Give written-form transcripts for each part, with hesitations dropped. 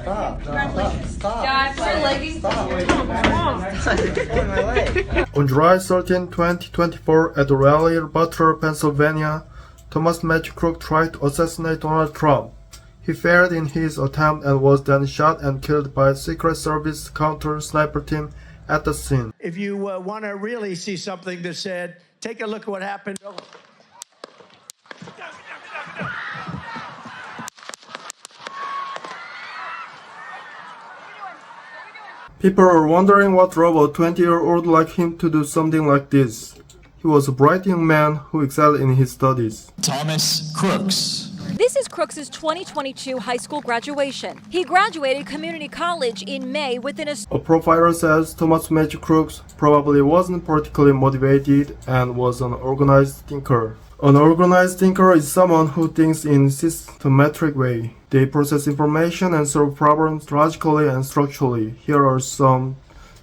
On July 13, 2024, at Raleigh, Butler, Pennsylvania, Thomas Matthew Crooks tried to assassinate Donald Trump. He failed in his attempt and was then shot and killed by a Secret Service counter sniper team at the scene. If you want to really see something that's said, take a look at what happened. People are wondering what drove a 20-year-old like him to do something like this. He was a bright young man who excelled in his studies. Thomas Crooks. This is Crooks' 2022 high school graduation. He graduated community college in May within A profiler says Thomas Matthew Crooks probably wasn't particularly motivated and was an organized thinker. An organized thinker is someone who thinks in a systematic way. They process information and solve problems logically and structurally. Here are some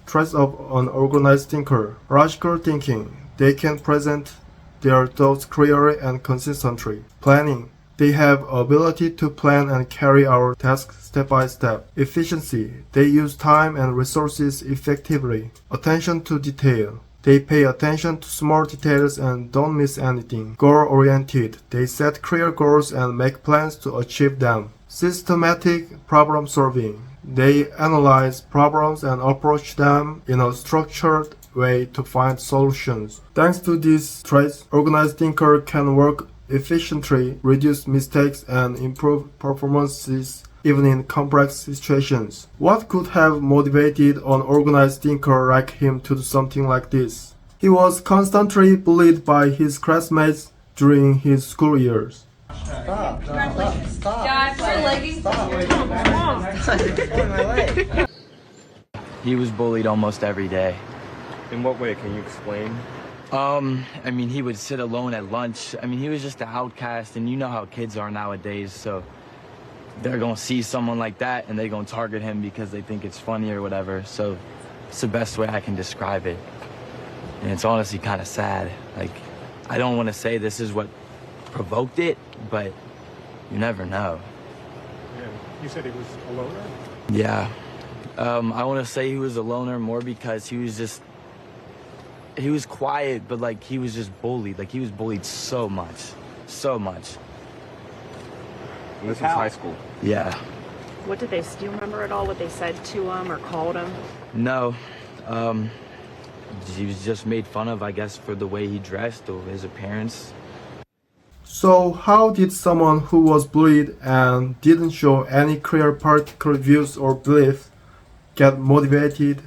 traits of an organized thinker. Logical thinking. They can present their thoughts clearly and consistently. Planning. They have ability to plan and carry out tasks step by step. Efficiency. They use time and resources effectively. Attention to detail. They pay attention to small details and don't miss anything. Goal-oriented. They set clear goals and make plans to achieve them. Systematic problem solving. They analyze problems and approach them in a structured way to find solutions. Thanks to these traits, organized thinker can work efficiently, reduce mistakes, and improve performances even in complex situations. What could have motivated an organized thinker like him to do something like this? He was constantly bullied by his classmates during his school years. He was bullied almost every day. In what way? Can you explain? I mean, he would sit alone at lunch. I mean, he was just an outcast, and you know how kids are nowadays, so they're gonna see someone like that and they're gonna target him because they think it's funny or whatever. So it's the best way I can describe it. And it's honestly kind of sad. Like, I don't want to say this is what provoked it, but you never know. Yeah. You said he was a loner? Yeah. I want to say he was a loner more because he was quiet, but like he was just bullied. Like he was bullied so much. And this was high school? Yeah. What did they, do you remember at all what they said to him or called him? No. He was just made fun of, I guess, for the way he dressed or his appearance. So how did someone who was bullied and didn't show any clear particular views or beliefs get motivated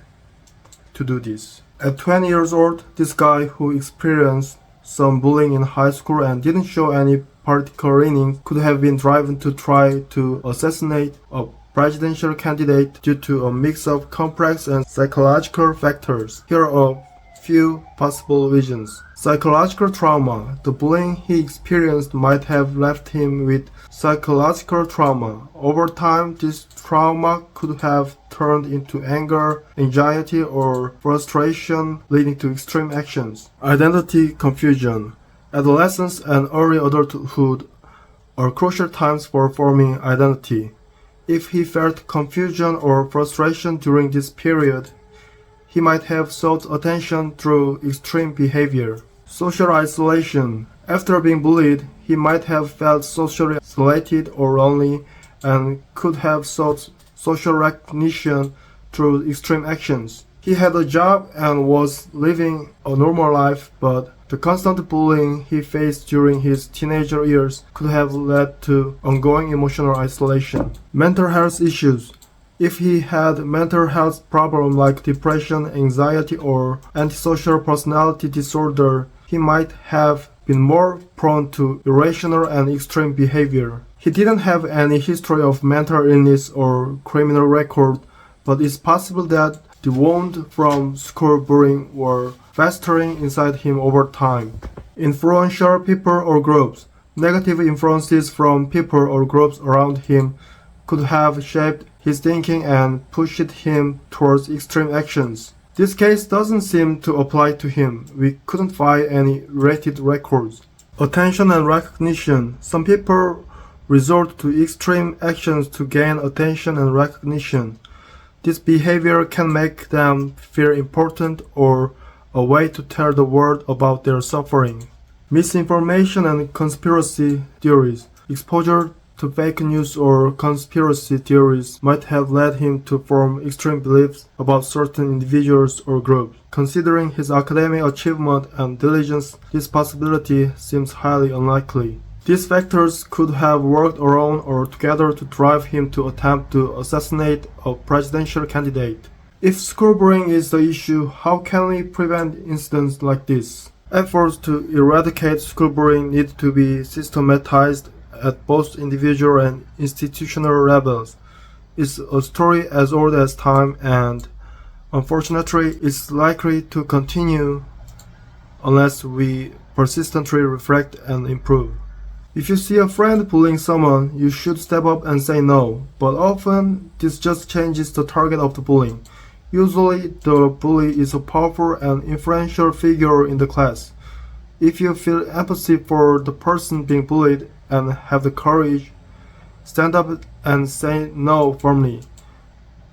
to do this? At 20 years old, this guy who experienced some bullying in high school and didn't show any particular leaning could have been driven to try to assassinate a presidential candidate due to a mix of complex and psychological factors. Here are a few possible reasons. Psychological trauma. The bullying he experienced might have left him with psychological trauma. Over time, this trauma could have turned into anger, anxiety, or frustration, leading to extreme actions. Identity confusion. Adolescence and early adulthood are crucial times for forming identity. If he felt confusion or frustration during this period, he might have sought attention through extreme behavior. Social isolation. After being bullied, he might have felt socially isolated or lonely and could have sought social recognition through extreme actions. He had a job and was living a normal life, but the constant bullying he faced during his teenager years could have led to ongoing emotional isolation. Mental health issues. If he had mental health problems like depression, anxiety, or antisocial personality disorder, he might have been more prone to irrational and extreme behavior. He didn't have any history of mental illness or criminal record, but it's possible that the wounds from school bullying were festering inside him over time. Influential people or groups. Negative influences from people or groups around him could have shaped his thinking and pushed him towards extreme actions. This case doesn't seem to apply to him. We couldn't find any rated records. Attention and recognition. Some people resort to extreme actions to gain attention and recognition. This behavior can make them feel important or a way to tell the world about their suffering. Misinformation and conspiracy theories. Exposure to fake news or conspiracy theories might have led him to form extreme beliefs about certain individuals or groups. Considering his academic achievement and diligence, this possibility seems highly unlikely. These factors could have worked alone or together to drive him to attempt to assassinate a presidential candidate. If schoolbullying is the issue, how can we prevent incidents like this? Efforts to eradicate schoolbullying need to be systematized at both individual and institutional levels. It's a story as old as time and, unfortunately, it's likely to continue unless we persistently reflect and improve. If you see a friend bullying someone, you should step up and say no, but often this just changes the target of the bullying. Usually, the bully is a powerful and influential figure in the class. If you feel empathy for the person being bullied and have the courage, stand up and say no firmly.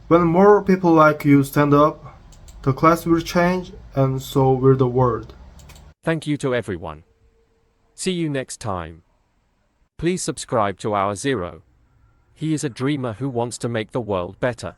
When more people like you stand up, the class will change and so will the world. Thank you to everyone. See you next time. Please subscribe to our Zero. He is a dreamer who wants to make the world better.